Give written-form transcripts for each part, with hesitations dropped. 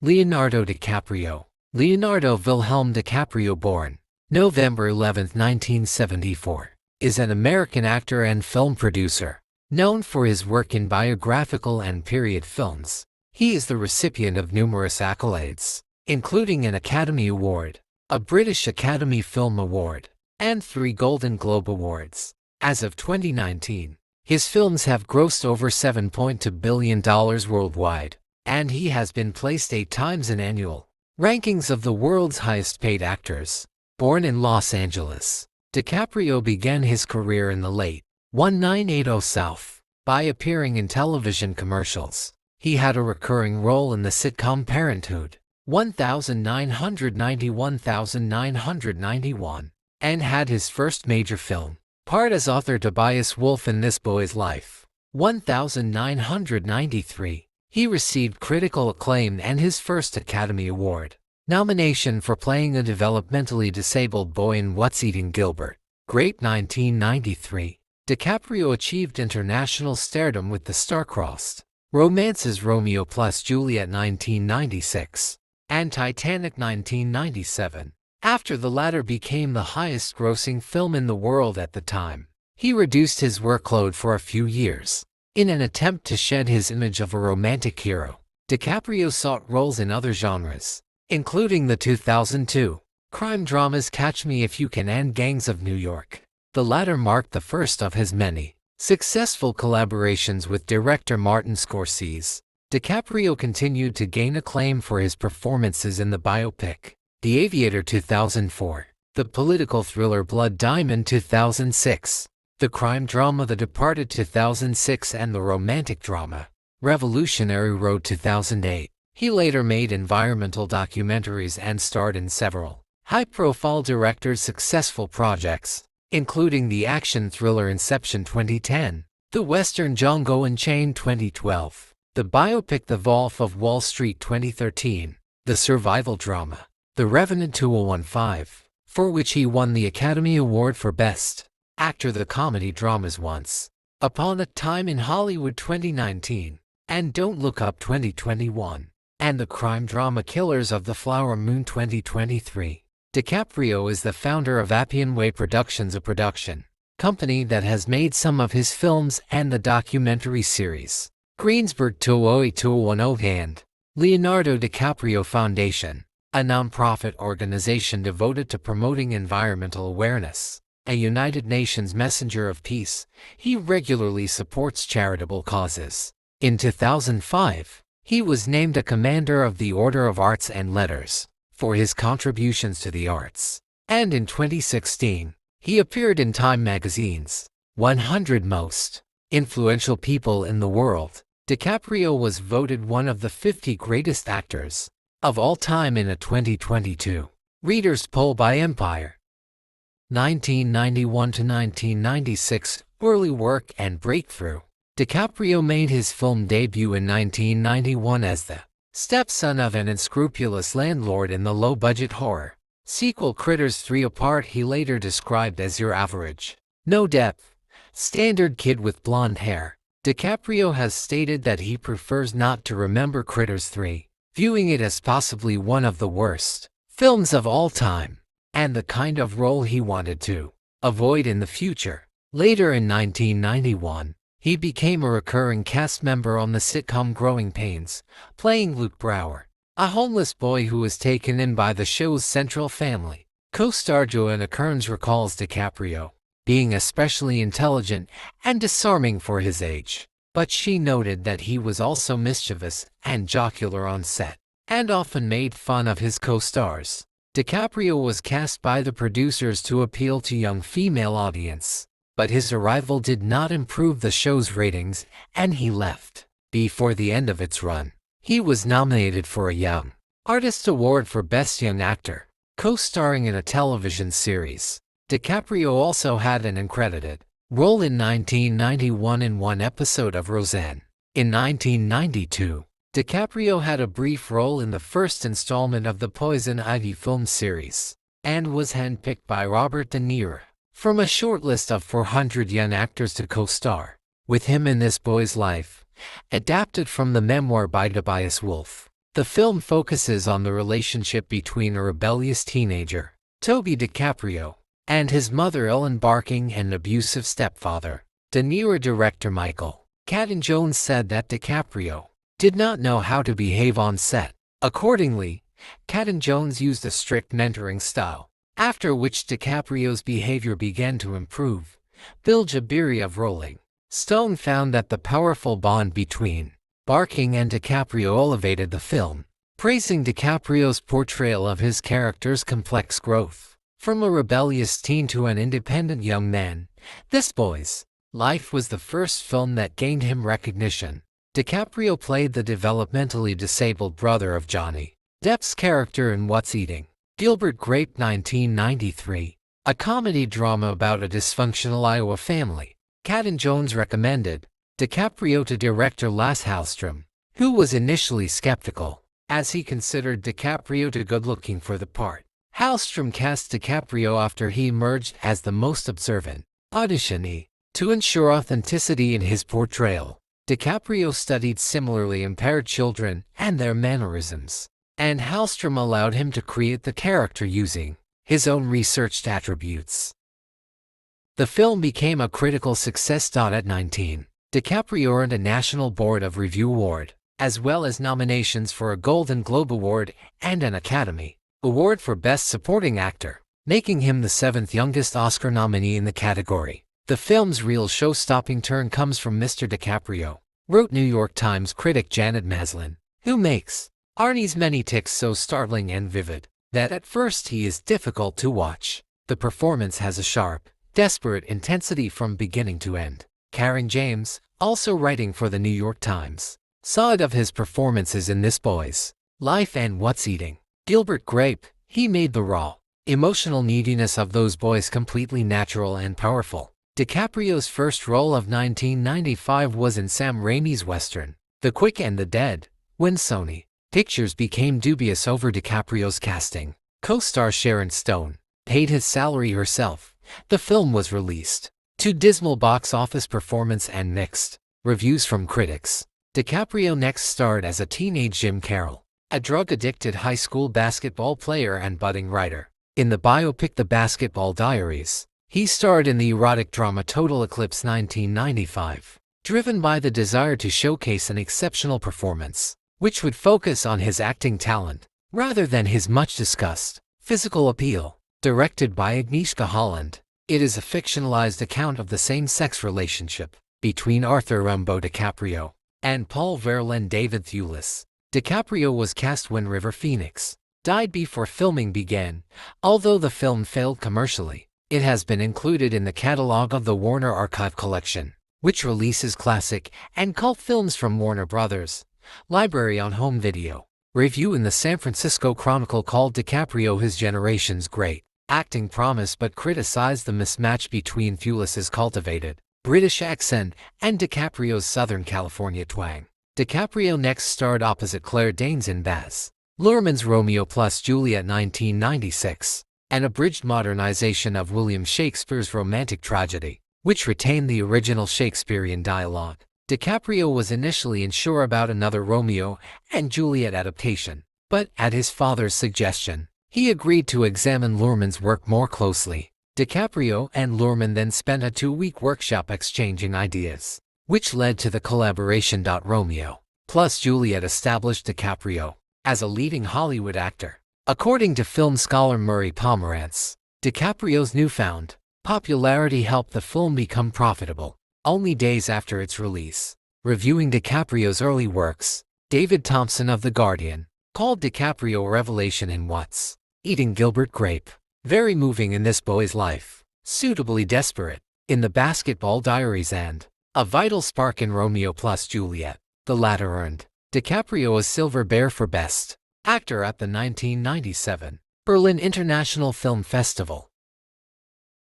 Leonardo DiCaprio. Leonardo Wilhelm DiCaprio, born November 11, 1974, is an American actor and film producer, known for his work in biographical and period films. He is the recipient of numerous accolades, including an Academy Award, a British Academy Film Award, and 3 Golden Globe Awards. As of 2019, his films have grossed over $7.2 billion worldwide, and he has been placed 8 times in annual rankings of the world's highest-paid actors. Born in Los Angeles, DiCaprio began his career in the late 1980s South by appearing in television commercials. He had a recurring role in the sitcom Parenthood, 1991, and had his first major film part as Arthur Tobias Wolff in This Boy's Life, 1993. He received critical acclaim and his first Academy Award nomination for playing a developmentally disabled boy in What's Eating Gilbert Grape, 1993. DiCaprio achieved international stardom with the star-crossed romances Romeo plus Juliet, 1996, and Titanic, 1997. After the latter became the highest-grossing film in the world at the time, he reduced his workload for a few years. In an attempt to shed his image of a romantic hero, DiCaprio sought roles in other genres, including the 2002 crime dramas Catch Me If You Can and Gangs of New York. The latter marked the first of his many successful collaborations with director Martin Scorsese. DiCaprio continued to gain acclaim for his performances in the biopic The Aviator, 2004, the political thriller Blood Diamond, 2006, the crime drama The Departed, 2006, and the romantic drama Revolutionary Road, 2008. He later made environmental documentaries and starred in several high-profile directors' successful projects, including the action thriller Inception, 2010, the western Django Unchained, 2012, the biopic The Wolf of Wall Street, 2013, the survival drama The Revenant, 2015, for which he won the Academy Award for Best Actor, the comedy dramas Once Upon a Time in Hollywood, 2019, and Don't Look Up, 2021, and the crime drama Killers of the Flower Moon, 2023. DiCaprio is the founder of Appian Way Productions, a production company that has made some of his films and the documentary series Greensburg 208-210 and Leonardo DiCaprio Foundation, a nonprofit organization devoted to promoting environmental awareness. A United Nations Messenger of Peace, he regularly supports charitable causes. In 2005, he was named a Commander of the Order of Arts and Letters for his contributions to the arts. And in 2016, he appeared in Time magazine's 100 Most Influential People in the World. DiCaprio was voted one of the 50 greatest actors of all time in a 2022 Readers' Poll by Empire. 1991 to 1996, early work and breakthrough. DiCaprio made his film debut in 1991 as the stepson of an unscrupulous landlord in the low-budget horror sequel Critters 3. Apart, he later described as your average, no-depth, standard kid with blonde hair. DiCaprio has stated that he prefers not to remember Critters 3, viewing it as possibly one of the worst films of all time, and the kind of role he wanted to avoid in the future. Later in 1991, he became a recurring cast member on the sitcom Growing Pains, playing Luke Brower, a homeless boy who was taken in by the show's central family. Co-star Joanna Kerns recalls DiCaprio being especially intelligent and disarming for his age, but she noted that he was also mischievous and jocular on set, and often made fun of his co-stars. DiCaprio was cast by the producers to appeal to young female audience, but his arrival did not improve the show's ratings, and he left before the end of its run. He was nominated for a Young Artist Award for Best Young Actor, co-starring in a television series. DiCaprio also had an uncredited role in 1991 in one episode of Roseanne. In 1992, DiCaprio had a brief role in the first installment of the Poison Ivy film series, and was handpicked by Robert De Niro from a short list of 400 young actors to co-star with him in This Boy's Life, adapted from the memoir by Tobias Wolff. The film focuses on the relationship between a rebellious teenager, Toby DiCaprio, and his mother Ellen Barking and an abusive stepfather. De Niro director Michael Caton-Jones said that DiCaprio did not know how to behave on set. Accordingly, Caton-Jones used a strict mentoring style, after which DiCaprio's behavior began to improve. Bill Jabiri of Rolling Stone found that the powerful bond between Barking and DiCaprio elevated the film, praising DiCaprio's portrayal of his character's complex growth. From a rebellious teen to an independent young man, this boy's life was the first film that gained him recognition. DiCaprio played the developmentally disabled brother of Johnny Depp's character in What's Eating Gilbert Grape 1993, a comedy drama about a dysfunctional Iowa family. Caton-Jones recommended DiCaprio to director Lasse Hallström, who was initially skeptical, as he considered DiCaprio too good-looking for the part. Hallström cast DiCaprio after he emerged as the most observant auditionee. To ensure authenticity in his portrayal, DiCaprio studied similarly impaired children and their mannerisms, and Hallström allowed him to create the character using his own researched attributes. The film became a critical success. At 19, DiCaprio earned a National Board of Review Award, as well as nominations for a Golden Globe Award and an Academy Award for Best Supporting Actor, making him the 7th youngest Oscar nominee in the category. The film's real show-stopping turn comes from Mr. DiCaprio, wrote New York Times critic Janet Maslin, who makes Arnie's many tics so startling and vivid that at first he is difficult to watch. The performance has a sharp, desperate intensity from beginning to end. Karen James, also writing for the New York Times, saw it of his performances in this boy's life and What's Eating Gilbert Grape. He made the raw, emotional neediness of those boys completely natural and powerful. DiCaprio's first role of 1995 was in Sam Raimi's Western, The Quick and the Dead, when Sony Pictures became dubious over DiCaprio's casting. Co-star Sharon Stone paid his salary herself. The film was released to dismal box office performance and mixed reviews from critics. DiCaprio next starred as a teenage Jim Carroll, a drug-addicted high school basketball player and budding writer. In the biopic The Basketball Diaries, he starred in the erotic drama Total Eclipse 1995, driven by the desire to showcase an exceptional performance, which would focus on his acting talent, rather than his much-discussed physical appeal. Directed by Agnieszka Holland, it is a fictionalized account of the same-sex relationship between Arthur Rimbaud DiCaprio and Paul Verlaine David Thewlis. DiCaprio was cast when River Phoenix died before filming began. Although the film failed commercially, it has been included in the catalog of the Warner Archive Collection, which releases classic and cult films from Warner Brothers library on home video. Review in the San Francisco Chronicle called DiCaprio his generation's great acting promise but criticized the mismatch between Thewlis's cultivated British accent and DiCaprio's Southern California twang. DiCaprio next starred opposite Claire Danes in Baz Luhrmann's Romeo plus Juliet 1996, an abridged modernization of William Shakespeare's romantic tragedy, which retained the original Shakespearean dialogue. DiCaprio was initially unsure about another Romeo and Juliet adaptation, but at his father's suggestion, he agreed to examine Luhrmann's work more closely. DiCaprio and Luhrmann then spent a 2-week workshop exchanging ideas, which led to the collaboration. Romeo plus Juliet established DiCaprio as a leading Hollywood actor. According to film scholar Murray Pomerantz, DiCaprio's newfound popularity helped the film become profitable. Only days after its release, reviewing DiCaprio's early works, David Thompson of The Guardian called DiCaprio a revelation in What's Eating Gilbert Grape. Very moving in this boy's life, suitably desperate in The Basketball Diaries, and a vital spark in Romeo plus Juliet. The latter earned DiCaprio a Silver Bear for Best Actor at the 1997 Berlin International Film Festival.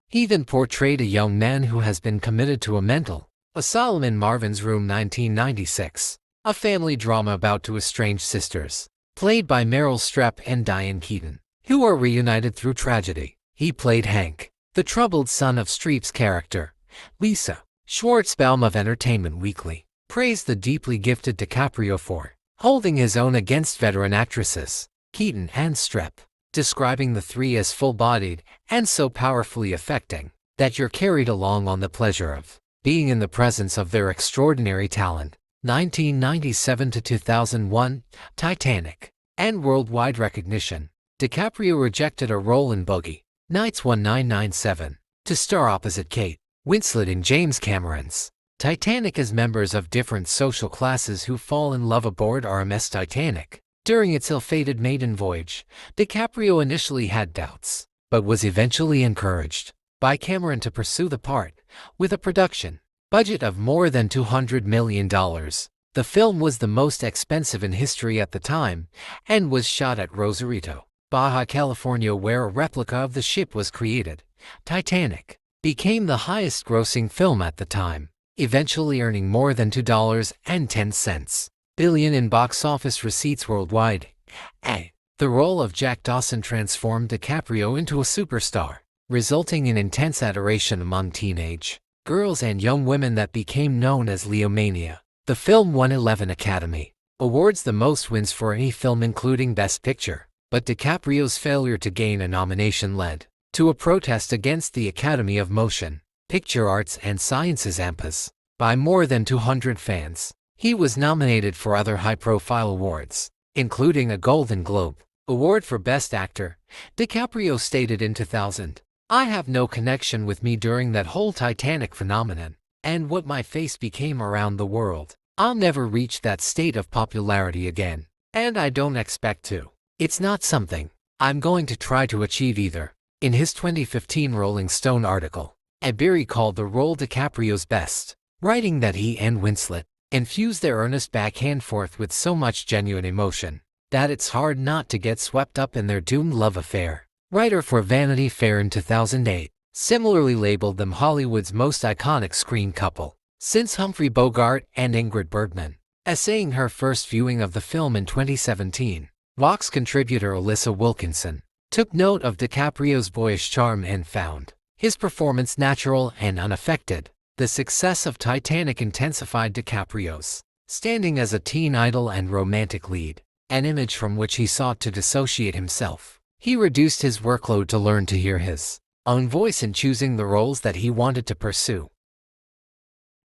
He then portrayed a young man who has been committed to a mental asylum in Marvin's Room 1996, a family drama about two estranged sisters, played by Meryl Streep and Diane Keaton, who are reunited through tragedy. He played Hank, the troubled son of Streep's character. Lisa Schwartzbaum of Entertainment Weekly praised the deeply gifted DiCaprio for holding his own against veteran actresses Keaton and Streep, describing the three as full-bodied and so powerfully affecting that you're carried along on the pleasure of being in the presence of their extraordinary talent. 1997 to 2001, Titanic, and worldwide recognition. DiCaprio rejected a role in Boogie Nights 1997 to star opposite Kate Winslet in James Cameron's Titanic as members of different social classes who fall in love aboard RMS Titanic. During its ill-fated maiden voyage, DiCaprio initially had doubts, but was eventually encouraged by Cameron to pursue the part. With a production budget of more than $200 million, the film was the most expensive in history at the time and was shot at Rosarito, Baja California, where a replica of the ship was created. Titanic became the highest-grossing film at the time, eventually earning more than $2.10 billion in box office receipts worldwide. The role of Jack Dawson transformed DiCaprio into a superstar, resulting in intense adoration among teenage girls and young women that became known as Leomania. The film won 11 Academy Awards, the most wins for any film including Best Picture, but DiCaprio's failure to gain a nomination led to a protest against the Academy of Motion Picture Arts and Sciences (AMPAS) by more than 200 fans. He was nominated for other high-profile awards, including a Golden Globe Award for Best Actor. DiCaprio stated in 2000, "I have no connection with me during that whole Titanic phenomenon, and what my face became around the world. I'll never reach that state of popularity again, and I don't expect to. It's not something I'm going to try to achieve either." In his 2015 Rolling Stone article, Ebiri called the role DiCaprio's best, writing that he and Winslet infused their earnest back-and-forth with so much genuine emotion that it's hard not to get swept up in their doomed love affair. Writer for Vanity Fair in 2008 similarly labeled them Hollywood's most iconic screen couple since Humphrey Bogart and Ingrid Bergman, essaying her first viewing of the film in 2017. Vox contributor Alyssa Wilkinson took note of DiCaprio's boyish charm and found his performance natural and unaffected. The success of Titanic intensified DiCaprio's standing as a teen idol and romantic lead, an image from which he sought to dissociate himself. He reduced his workload to learn to hear his own voice in choosing the roles that he wanted to pursue.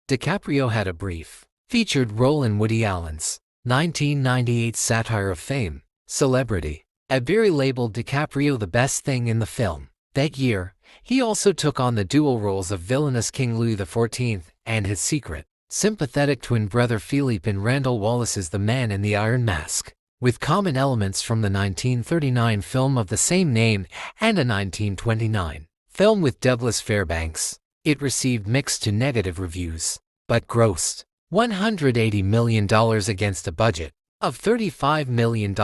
DiCaprio had a brief featured role in Woody Allen's 1998 satire of fame, Celebrity. Ebiri labeled DiCaprio the best thing in the film. That year, he also took on the dual roles of villainous King Louis XIV and his secret, sympathetic twin brother Philippe in Randall Wallace's The Man in the Iron Mask, with common elements from the 1939 film of the same name and a 1929 film with Douglas Fairbanks. It received mixed to negative reviews, but grossed $180 million against a budget of $35 million.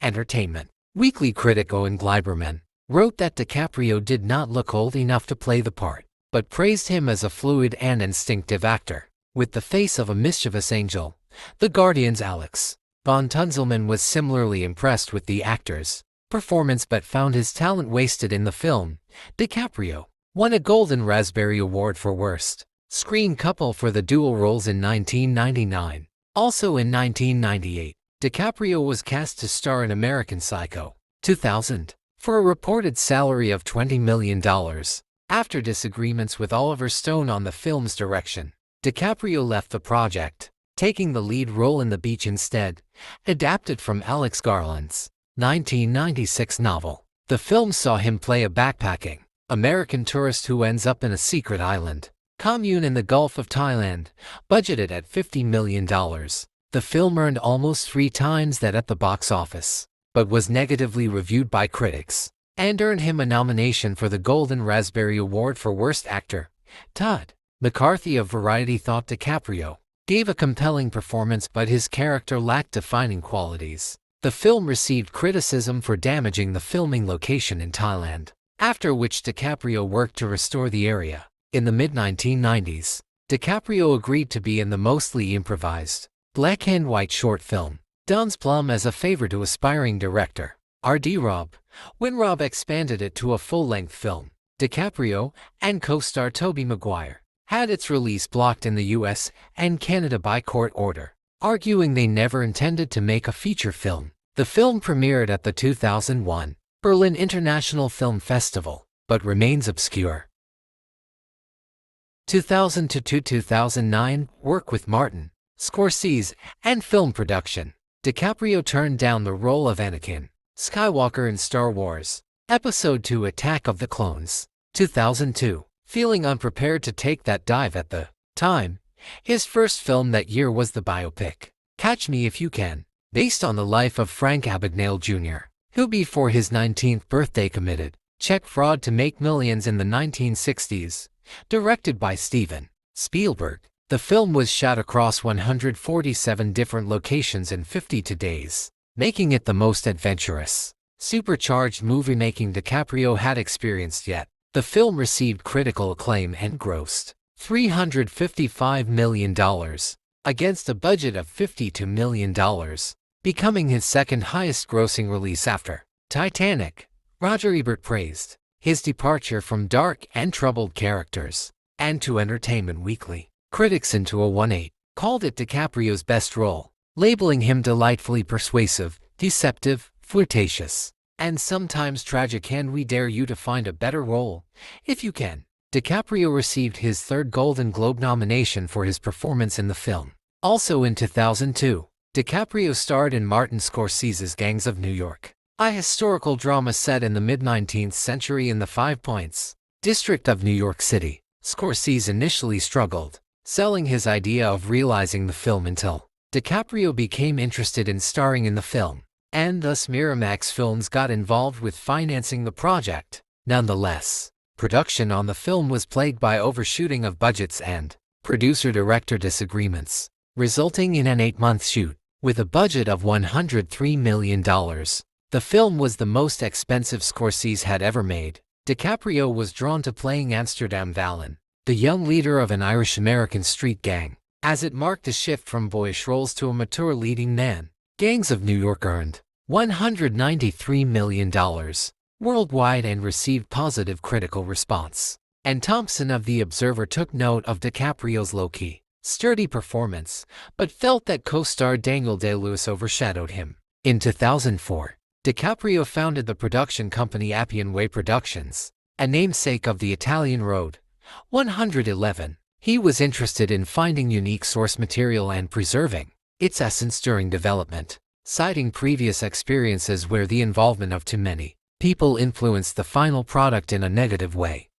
Entertainment Weekly critic Owen Gleiberman wrote that DiCaprio did not look old enough to play the part, but praised him as a fluid and instinctive actor. With the face of a mischievous angel, The Guardian's Alex von Tunzelmann was similarly impressed with the actor's performance but found his talent wasted in the film. DiCaprio won a Golden Raspberry Award for Worst Screen Couple for the dual roles in 1999. Also in 1998, DiCaprio was cast to star in American Psycho 2000 for a reported salary of $20 million. After disagreements with Oliver Stone on the film's direction, DiCaprio left the project, taking the lead role in The Beach instead, adapted from Alex Garland's 1996 novel. The film saw him play a backpacking American tourist who ends up in a secret island commune in the Gulf of Thailand, budgeted at $50 million. The film earned almost 3 times that at the box office, but was negatively reviewed by critics, and earned him a nomination for the Golden Raspberry Award for Worst Actor. Todd McCarthy of Variety thought DiCaprio gave a compelling performance but his character lacked defining qualities. The film received criticism for damaging the filming location in Thailand, after which DiCaprio worked to restore the area. In the mid-1990s, DiCaprio agreed to be in the mostly improvised black and white short film Don's Plum as a favor to aspiring director R.D. Robb. When Robb expanded it to a full-length film, DiCaprio and co-star Tobey Maguire had its release blocked in the US and Canada by court order. arguing they never intended to make a feature film. The film premiered at the 2001 Berlin International Film Festival, but remains obscure. 2000 to 2009, work with Martin Scorsese and film production. DiCaprio turned down the role of Anakin Skywalker in Star Wars Episode II: Attack of the Clones. 2002, feeling unprepared to take that dive at the time. His first film that year was the biopic Catch Me If You Can, based on the life of Frank Abagnale Jr., who before his 19th birthday committed check fraud to make millions in the 1960s. Directed by Steven Spielberg, the film was shot across 147 different locations in 52 days, making it the most adventurous, supercharged movie-making DiCaprio had experienced yet. The film received critical acclaim and grossed $355 million, against a budget of $52 million, becoming his second highest-grossing release after Titanic. Roger Ebert praised his departure from dark and troubled characters, and to Entertainment Weekly, critics in 2018 called it DiCaprio's best role, labeling him delightfully persuasive, deceptive, flirtatious, and sometimes tragic. And we dare you to find a better role, if you can. DiCaprio received his third Golden Globe nomination for his performance in the film. Also in 2002, DiCaprio starred in Martin Scorsese's Gangs of New York, a historical drama set in the mid-19th century in the Five Points district of New York City. Scorsese initially struggled selling his idea of realizing the film until DiCaprio became interested in starring in the film, and thus Miramax Films got involved with financing the project. Nonetheless, production on the film was plagued by overshooting of budgets and producer-director disagreements, resulting in an 8-month shoot. With a budget of $103 million, the film was the most expensive Scorsese had ever made. DiCaprio was drawn to playing Amsterdam Vallon, the young leader of an Irish-American street gang, as it marked a shift from boyish roles to a mature leading man. Gangs of New York earned $193 million worldwide and received positive critical response. And Thompson of The Observer took note of DiCaprio's low-key, sturdy performance, but felt that co-star Daniel Day-Lewis overshadowed him. In 2004, DiCaprio founded the production company Appian Way Productions, a namesake of the Italian Road 111. He was interested in finding unique source material and preserving its essence during development, citing previous experiences where the involvement of too many people influenced the final product in a negative way.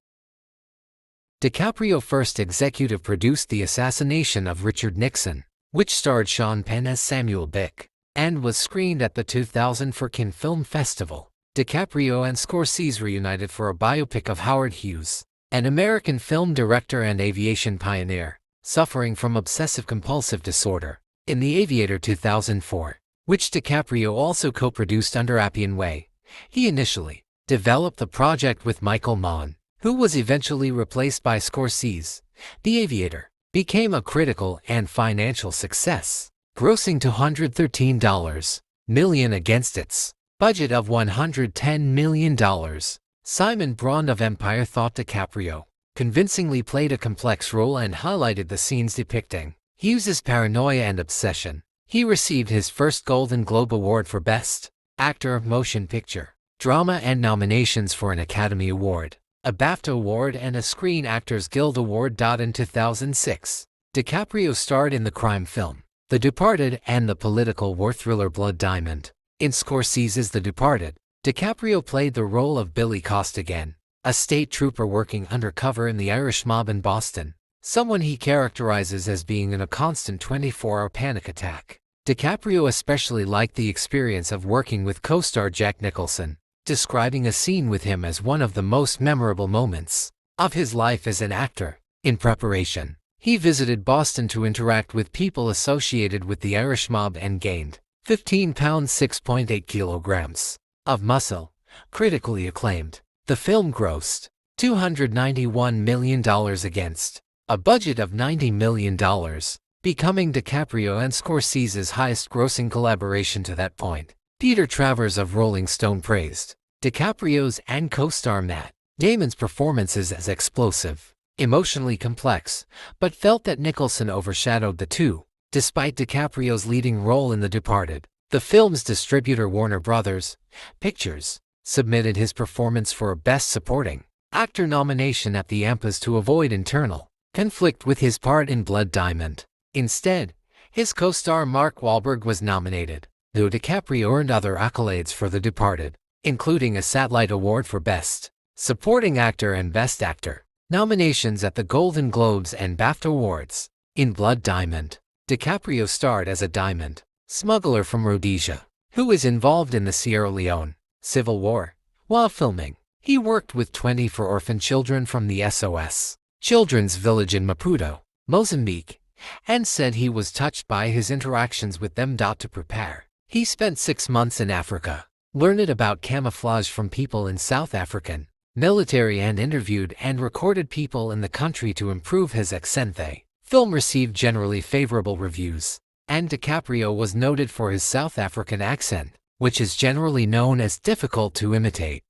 DiCaprio first executive produced The Assassination of Richard Nixon, which starred Sean Penn as Samuel Bick, and was screened at the 2004 Cannes Film Festival. DiCaprio and Scorsese reunited for a biopic of Howard Hughes, an American film director and aviation pioneer, suffering from obsessive-compulsive disorder, in The Aviator 2004, which DiCaprio also co-produced under Appian Way. He initially developed the project with Michael Mann, who was eventually replaced by Scorsese. The Aviator became a critical and financial success, grossing $213 million against its budget of $110 million. Simon Braun of Empire thought DiCaprio convincingly played a complex role and highlighted the scenes depicting Hughes' paranoia and obsession. He received his first Golden Globe Award for Best Actor, Motion Picture, Drama, and nominations for an Academy Award, a BAFTA Award, and a Screen Actors Guild Award. In 2006, DiCaprio starred in the crime film The Departed and the political war thriller Blood Diamond. In Scorsese's The Departed, DiCaprio played the role of Billy Costigan, a state trooper working undercover in the Irish mob in Boston, someone he characterizes as being in a constant 24-hour panic attack. DiCaprio especially liked the experience of working with co-star Jack Nicholson, describing a scene with him as one of the most memorable moments of his life as an actor. In preparation, he visited Boston to interact with people associated with the Irish mob and gained 15 pounds 6.8 kilograms of muscle. Critically acclaimed, the film grossed $291 million against a budget of $90 million, becoming DiCaprio and Scorsese's highest-grossing collaboration to that point. Peter Travers of Rolling Stone praised DiCaprio's and co-star Matt Damon's performances as explosive, emotionally complex, but felt that Nicholson overshadowed the two. Despite DiCaprio's leading role in The Departed, the film's distributor Warner Brothers Pictures submitted his performance for a Best Supporting Actor nomination at the AMPAs to avoid internal conflict with his part in Blood Diamond. Instead, his co-star Mark Wahlberg was nominated, though DiCaprio earned other accolades for The Departed, including a Satellite Award for Best Supporting Actor and Best Actor nominations at the Golden Globes and BAFTA Awards. In Blood Diamond, DiCaprio starred as a diamond smuggler from Rhodesia, who is involved in the Sierra Leone Civil War. While filming, he worked with 24 orphan children from the SOS Children's Village in Maputo, Mozambique, and said he was touched by his interactions with them. To prepare, he spent 6 months in Africa, learned about camouflage from people in South African military, and interviewed and recorded people in the country to improve his accent. The film received generally favorable reviews, and DiCaprio was noted for his South African accent, which is generally known as difficult to imitate.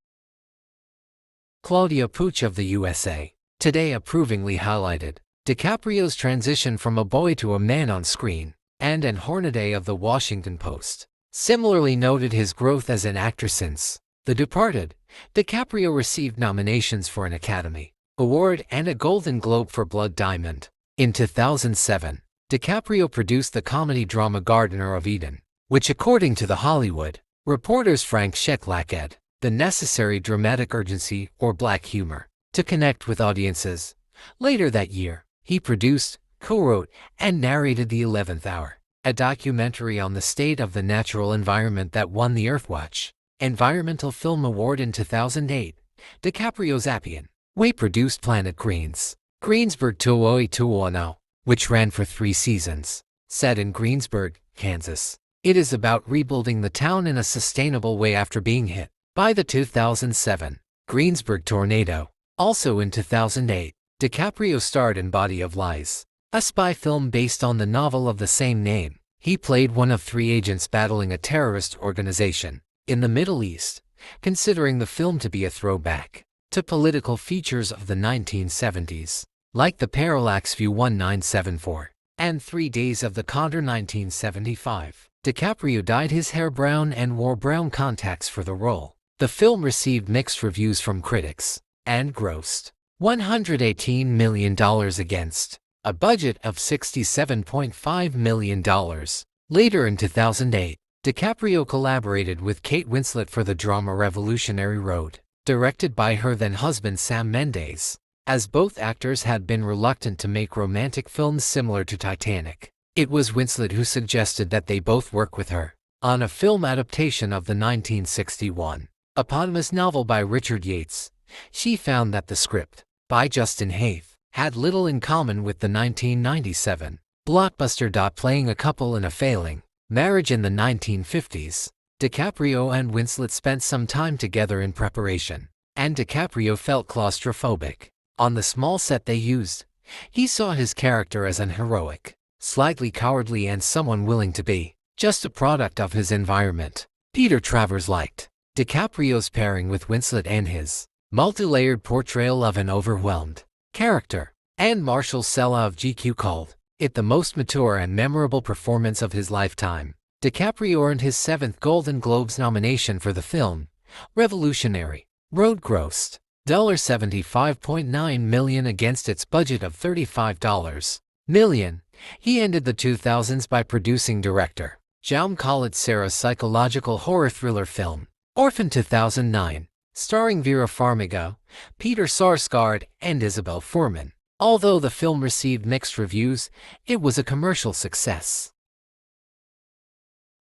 Claudia Puch of the USA Today approvingly highlighted DiCaprio's transition from a boy to a man on screen, and Ann Hornaday of the Washington Post similarly noted his growth as an actor since The Departed. DiCaprio received nominations for an Academy Award and a Golden Globe for Blood Diamond. In 2007, DiCaprio produced the comedy drama Gardener of Eden, which according to The Hollywood Reporter's Frank Sheck lacked the necessary dramatic urgency or black humor to connect with audiences. Later that year, he produced, co-wrote, and narrated The 11th Hour, a documentary on the state of the natural environment that won the Earthwatch Environmental Film Award in 2008. DiCaprio's Appian Way produced Planet Greensburg 2010, which ran for 3 seasons. Set in Greensburg, Kansas, it is about rebuilding the town in a sustainable way after being hit by the 2007 Greensburg tornado. Also in 2008, DiCaprio starred in Body of Lies, a spy film based on the novel of the same name. He played one of 3 agents battling a terrorist organization in the Middle East, considering the film to be a throwback to political features of the 1970s, like the Parallax View 1974 and 3 Days of the Condor 1975. DiCaprio dyed his hair brown and wore brown contacts for the role. The film received mixed reviews from critics and grossed $118 million against a budget of $67.5 million. Later in 2008, DiCaprio collaborated with Kate Winslet for the drama Revolutionary Road, directed by her then-husband Sam Mendes, as both actors had been reluctant to make romantic films similar to Titanic. It was Winslet who suggested that they both work with her on a film adaptation of the 1961 eponymous novel by Richard Yates. She found that the script, by Justin Haythe, had little in common with the 1997 blockbuster. Playing a couple in a failing marriage in the 1950s, DiCaprio and Winslet spent some time together in preparation, and DiCaprio felt claustrophobic. On the small set they used, he saw his character as an heroic, slightly cowardly, and someone willing to be just a product of his environment. Peter Travers liked DiCaprio's pairing with Winslet and his multi-layered portrayal of an overwhelmed character, and Marshall Sella of GQ called it the most mature and memorable performance of his lifetime. DiCaprio earned his 7th Golden Globes nomination for the film. Revolutionary Road grossed $75.9 million against its budget of $35 million. He ended the 2000s by producing director Jaume Collet-Serra's psychological horror thriller film, Orphan 2009, starring Vera Farmiga, Peter Sarsgaard, and Isabel Fuhrman. Although the film received mixed reviews, it was a commercial success.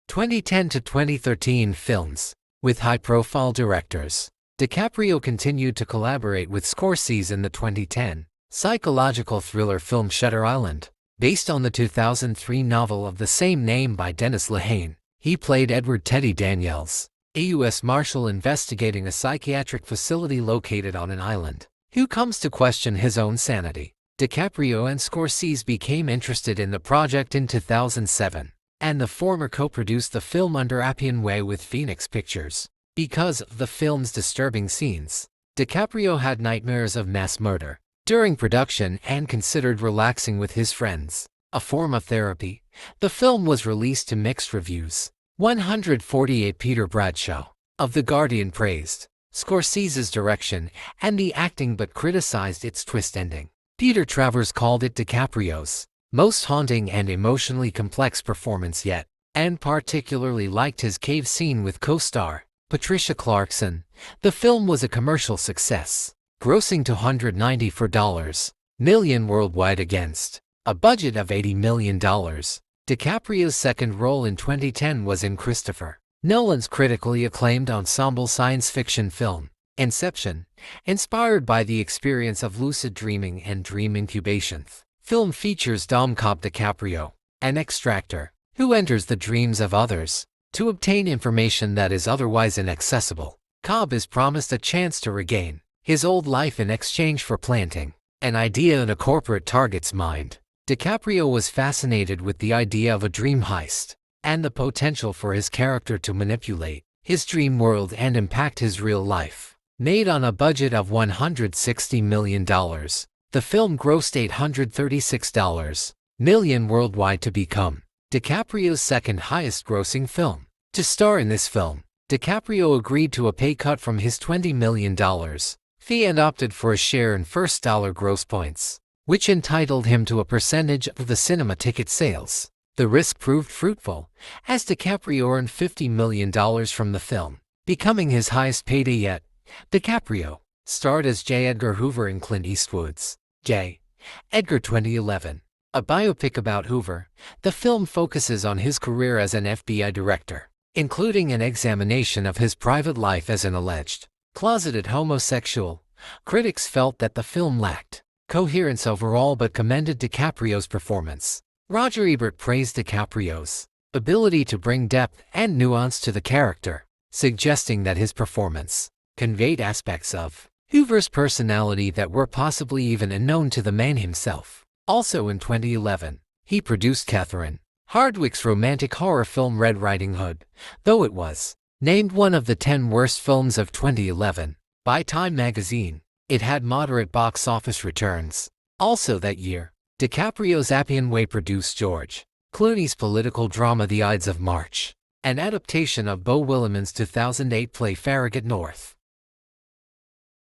2010 to 2013 films. With high-profile directors, DiCaprio continued to collaborate with Scorsese in the 2010 psychological thriller film Shutter Island. Based on the 2003 novel of the same name by Dennis Lehane, he played Edward Teddy Daniels, a U.S. Marshal investigating a psychiatric facility located on an island, who comes to question his own sanity. DiCaprio and Scorsese became interested in the project in 2007, and the former co-produced the film under Appian Way with Phoenix Pictures. Because of the film's disturbing scenes, DiCaprio had nightmares of mass murder during production and considered relaxing with his friends. a form of therapy, the film was released to mixed reviews. 148 Peter Bradshaw of The Guardian praised Scorsese's direction and the acting but criticized its twist ending. Peter Travers called it DiCaprio's most haunting and emotionally complex performance yet, and particularly liked his cave scene with co-star Patricia Clarkson. The film was a commercial success, grossing $294 million worldwide against a budget of $80 million. DiCaprio's second role in 2010 was in Christopher Nolan's critically acclaimed ensemble science fiction film, Inception, inspired by the experience of lucid dreaming and dream incubation. Film features DiCaprio, an extractor, who enters the dreams of others to obtain information that is otherwise inaccessible. Cobb is promised a chance to regain his old life in exchange for planting an idea in a corporate target's mind. DiCaprio was fascinated with the idea of a dream heist and the potential for his character to manipulate his dream world and impact his real life. Made on a budget of $160 million, the film grossed $836 million worldwide to become DiCaprio's second highest grossing film. To star in this film, DiCaprio agreed to a pay cut from his $20 million fee and opted for a share in first dollar gross points, which entitled him to a percentage of the cinema ticket sales. The risk proved fruitful, as DiCaprio earned $50 million from the film, becoming his highest payday yet. DiCaprio starred as J. Edgar Hoover in Clint Eastwood's J. Edgar 2011, a biopic about Hoover. The film focuses on his career as an FBI director, including an examination of his private life as an alleged closeted homosexual. Critics felt that the film lacked coherence overall but commended DiCaprio's performance. Roger Ebert praised DiCaprio's ability to bring depth and nuance to the character, suggesting that his performance conveyed aspects of Hoover's personality that were possibly even unknown to the man himself. Also in 2011, he produced Catherine Hardwicke's romantic horror film Red Riding Hood, though it was named one of the 10 worst films of 2011 by Time magazine. It had moderate box office returns. Also that year, DiCaprio's Appian Way produced George Clooney's political drama The Ides of March, an adaptation of Beau Williams's 2008 play Farragut North.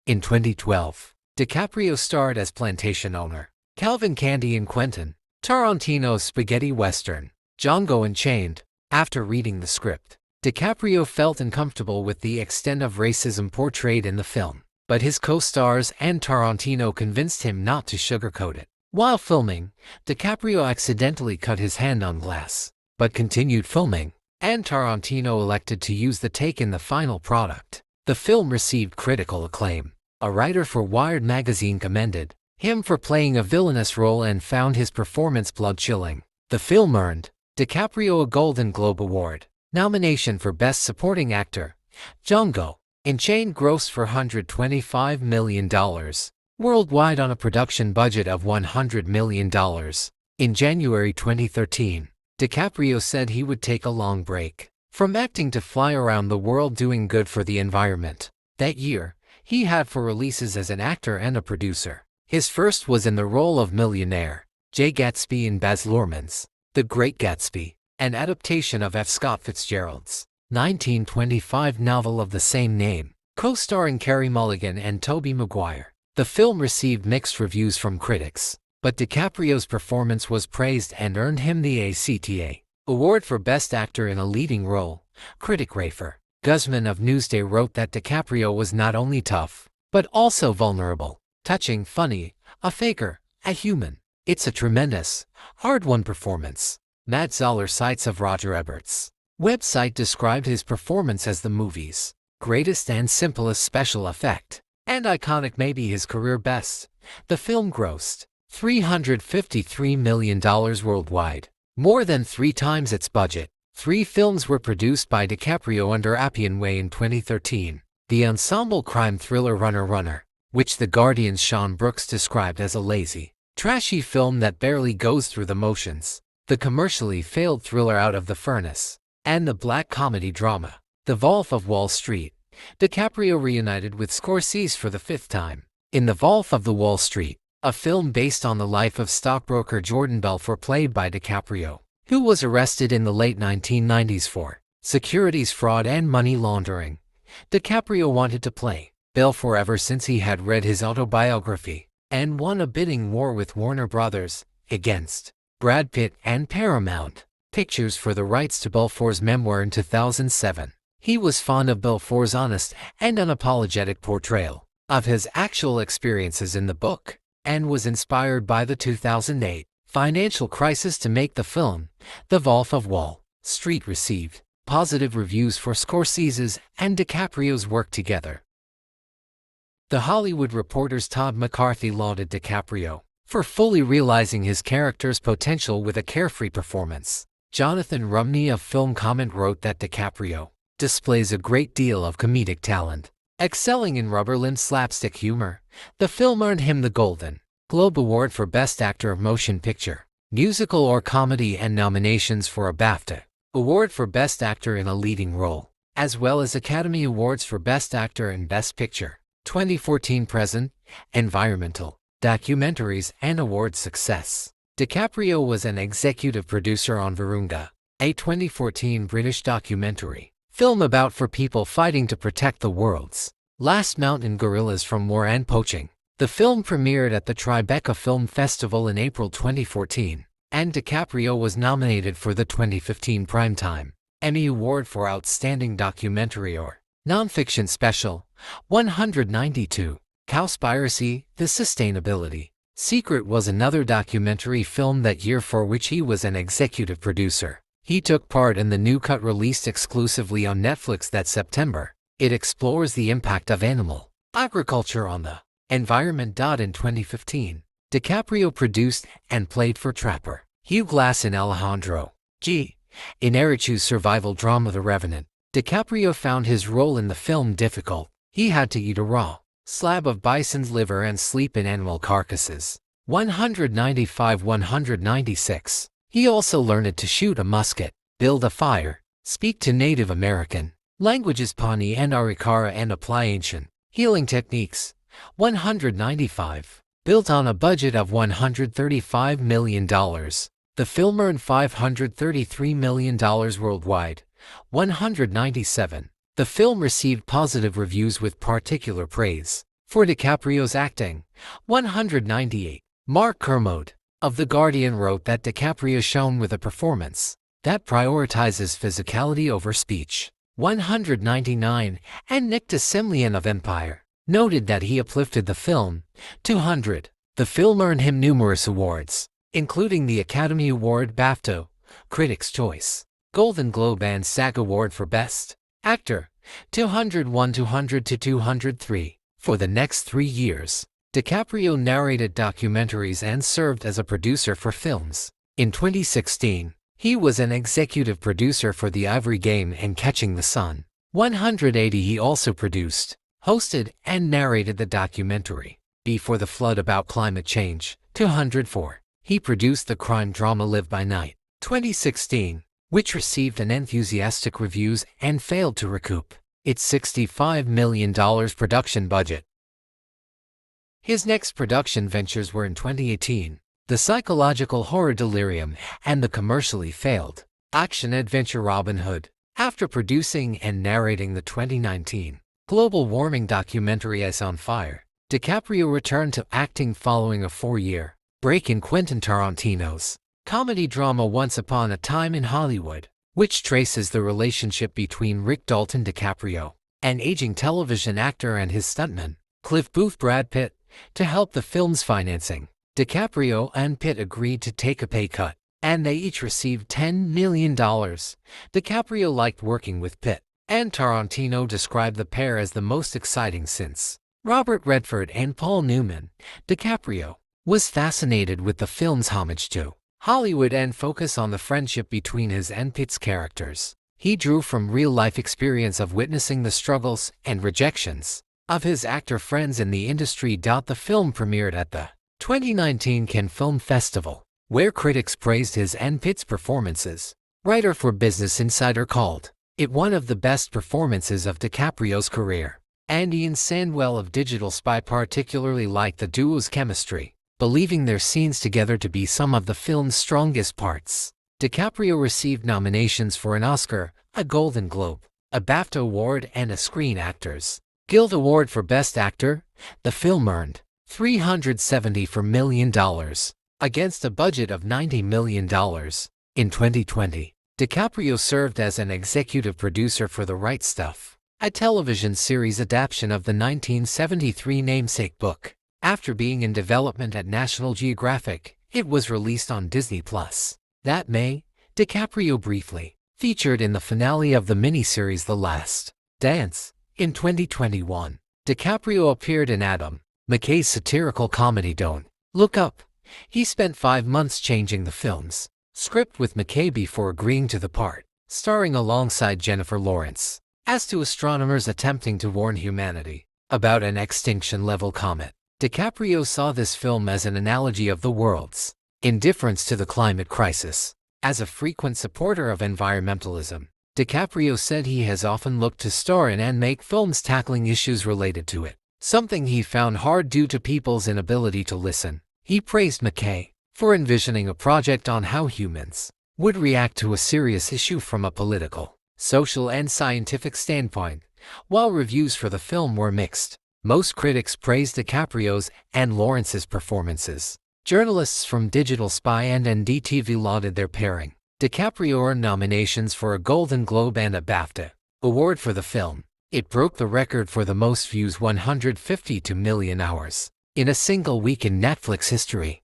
In 2012, DiCaprio starred as plantation owner Calvin Candy in Quentin Tarantino's spaghetti western, Django Unchained. After reading the script, DiCaprio felt uncomfortable with the extent of racism portrayed in the film, but his co-stars and Tarantino convinced him not to sugarcoat it. While filming, DiCaprio accidentally cut his hand on glass, but continued filming, and Tarantino elected to use the take in the final product. The film received critical acclaim. A writer for Wired magazine commended him for playing a villainous role and found his performance blood-chilling. The film earned DiCaprio a Golden Globe Award nomination for Best Supporting Actor. Django Unchained grossed $425 million worldwide on a production budget of $100 million. In January 2013, DiCaprio said he would take a long break from acting to fly around the world doing good for the environment. That year, he had 4 releases as an actor and a producer. His first was in the role of millionaire Jay Gatsby in Baz Luhrmann's The Great Gatsby, an adaptation of F. Scott Fitzgerald's 1925 novel of the same name, co-starring Carey Mulligan and Tobey Maguire. The film received mixed reviews from critics, but DiCaprio's performance was praised and earned him the ACTA Award for Best Actor in a Leading Role. Critic Rafer Guzman of Newsday wrote that DiCaprio was not only tough, but also vulnerable, touching, funny, a faker, a human. It's a tremendous, hard-won performance. Matt Zoller Sites of Roger Ebert's website described his performance as the movie's greatest and simplest special effect, and iconic, maybe his career best. The film grossed $353 million worldwide, more than 3 times its budget. 3 films were produced by DiCaprio under Appian Way in 2013. The ensemble crime thriller Runner, which The Guardian's Sean Brooks described as a lazy, trashy film that barely goes through the motions. The commercially failed thriller Out of the Furnace, and the black comedy drama The Wolf of Wall Street. DiCaprio reunited with Scorsese for the 5th time. In The Wolf of Wall Street, a film based on the life of stockbroker Jordan Belfort, played by DiCaprio, who was arrested in the late 1990s for securities fraud and money laundering. DiCaprio wanted to play Belfort ever since he had read his autobiography and won a bidding war with Warner Brothers against Brad Pitt and Paramount Pictures for the rights to Belfort's memoir in 2007. He was fond of Belfort's honest and unapologetic portrayal of his actual experiences in the book, and was inspired by the 2008 financial crisis to make the film. The Wolf of Wall Street received positive reviews for Scorsese's and DiCaprio's work together. The Hollywood Reporter's Todd McCarthy lauded DiCaprio for fully realizing his character's potential with a carefree performance. Jonathan Rumney of Film Comment wrote that DiCaprio displays a great deal of comedic talent, excelling in rubber-limbed slapstick humor. The film earned him the Golden Globe Award for Best Actor of Motion Picture, Musical or Comedy, and nominations for a BAFTA Award for Best Actor in a Leading Role, as well as Academy Awards for Best Actor and Best Picture. 2014 Present, Environmental Documentaries and Award Success. DiCaprio was an executive producer on Virunga, a 2014 British documentary film about four people fighting to protect the world's last mountain gorillas from war and poaching. The film premiered at the Tribeca Film Festival in April 2014, and DiCaprio was nominated for the 2015 Primetime Emmy Award for Outstanding Documentary or Nonfiction Special. 192. Cowspiracy, The Sustainability Secret was another documentary film that year for which he was an executive producer. He took part in the new cut released exclusively on Netflix that September. It explores the impact of animal agriculture on the environment. In 2015, DiCaprio produced and played for trapper Hugh Glass in Alejandro G. Inarritu's survival drama The Revenant. DiCaprio found his role in the film difficult. He had to eat a raw slab of bison's liver and sleep in animal carcasses. 195-196. He also learned to shoot a musket, build a fire, speak to Native American languages Pawnee and Arikara, and apply ancient healing techniques. 195. Built on a budget of $135 million, the film earned $533 million worldwide. 197. The film received positive reviews with particular praise for DiCaprio's acting. 198. Mark Kermode of The Guardian wrote that DiCaprio shone with a performance that prioritizes physicality over speech. 199. And Nick DeSimlian of Empire noted that he uplifted the film. 200. The film earned him numerous awards, including the Academy Award, BAFTA, Critics' Choice, Golden Globe, and SAG Award for Best Actor. 201, 200-203. For the next 3 years, DiCaprio narrated documentaries and served as a producer for films. In 2016, he was an executive producer for The Ivory Game and Catching the Sun. 180. He also produced, hosted, and narrated the documentary Before the Flood about climate change. 204. He produced the crime drama Live by Night. 2016. Which received an enthusiastic reviews and failed to recoup its $65 million production budget. His next production ventures were in 2018, the psychological horror Delirium and the commercially failed action-adventure Robin Hood. After producing and narrating the 2019 global warming documentary Ice on Fire, DiCaprio returned to acting following a 4-year break in Quentin Tarantino's comedy drama Once Upon a Time in Hollywood, which traces the relationship between Rick Dalton DiCaprio, an aging television actor, and his stuntman, Cliff Booth Brad Pitt. To help the film's financing, DiCaprio and Pitt agreed to take a pay cut, and they each received $10 million. DiCaprio liked working with Pitt, and Tarantino described the pair as the most exciting since Robert Redford and Paul Newman. DiCaprio was fascinated with the film's homage to Hollywood and focus on the friendship between his and Pitt's characters. He drew from real-life experience of witnessing the struggles and rejections of his actor friends in the industry. The film premiered at the 2019 Cannes Film Festival, where critics praised his and Pitt's performances. Writer for Business Insider called it one of the best performances of DiCaprio's career. And Ian Sandwell of Digital Spy particularly liked the duo's chemistry. believing their scenes together to be some of the film's strongest parts. DiCaprio received nominations for an Oscar, a Golden Globe, a BAFTA Award, and a Screen Actors Guild Award for Best Actor. The film earned $370 million against a budget of $90 million. In 2020, DiCaprio served as an executive producer for The Right Stuff, a television series adaptation of the 1973 namesake book. After being in development at National Geographic, it was released on Disney+. That May, DiCaprio briefly featured in the finale of the miniseries The Last Dance. In 2021, DiCaprio appeared in Adam McKay's satirical comedy Don't Look Up. He spent 5 months changing the film's script with McKay before agreeing to the part, starring alongside Jennifer Lawrence as two astronomers attempting to warn humanity about an extinction-level comet. DiCaprio saw this film as an analogy of the world's indifference to the climate crisis. As a frequent supporter of environmentalism, DiCaprio said he has often looked to star in and make films tackling issues related to it, something he found hard due to people's inability to listen. He praised McKay for envisioning a project on how humans would react to a serious issue from a political, social, and scientific standpoint. While reviews for the film were mixed, most critics praised DiCaprio's and Lawrence's performances. Journalists from Digital Spy and NDTV lauded their pairing. DiCaprio earned nominations for a Golden Globe and a BAFTA Award for the film. It broke the record for the most views, 152 million hours, in a single week in Netflix history.